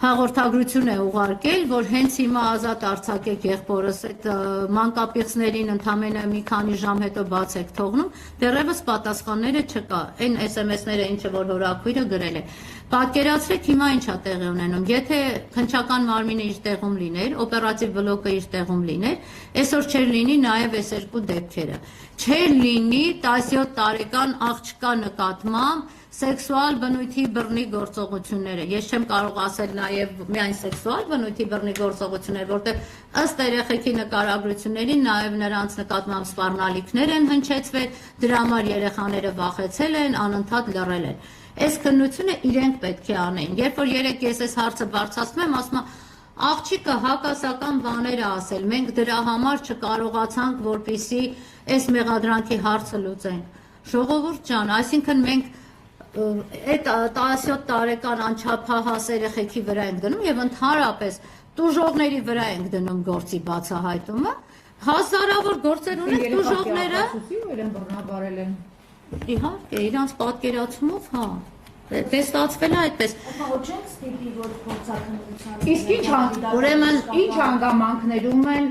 հաղորդագրություն է ուղարկել, որ հենց հիմա ազատ արձակեք եղբորս այդ մանկապիղծներին ընդամենը մի քանի ժամ հետո բաց եք թողնում, դեռևս պատասխանները չկա, այն SMS-ները ինչը որ հորաքույրը գրել է։ Պատկերացրեք հիմա ինչա տեղի ունենում, եթե քննչական մարմինը իր տեղում լիներ, օպերատիվ բլոկը իր տեղում լիներ, այսօր չէր լինի նաև այս երկու դեպքերը, չէր լինի 17 տարեկան աղջկա նկատմամբ սեքսուալ բնույթի բռնի գործողությունները, ես չեմ կարող ասել նաև միայն սեքսուալ բնույթի բռնի գործողություններ, որտեղ ըստ երեխեքի նկարագրությունների նաև նրանց նկատմամբ սպառնալիքներ են հնչեցվել, դրա համար երեխաները վախեցել են, անընդհատ լռել են։ Այս քննությունը իրենք պետք է անեն, երբ որ երեք ես այս հարցը բարձրացնում եմ, ասում եմ, աղջիկը հակասական բաներ է ասել, մենք դրա համար չկարողացանք, որպեսզի այս մեղադրանքի հարցը լուծենք։ Ժողովուրդ ջան, այսինքն մենք այդ 17 տարեկան անչափահաս երեխեքի վրա ենք դնում եւ ընդհանրապես տուժողների վրա ենք դնում գործի բացահայտումը, հազարավոր գործեր ունեն տուժողները, իհարկե, իրանց պատկերացումով, հա, դե ստացվել է այդպես։ Իսկ ինչ հանգամանքներում են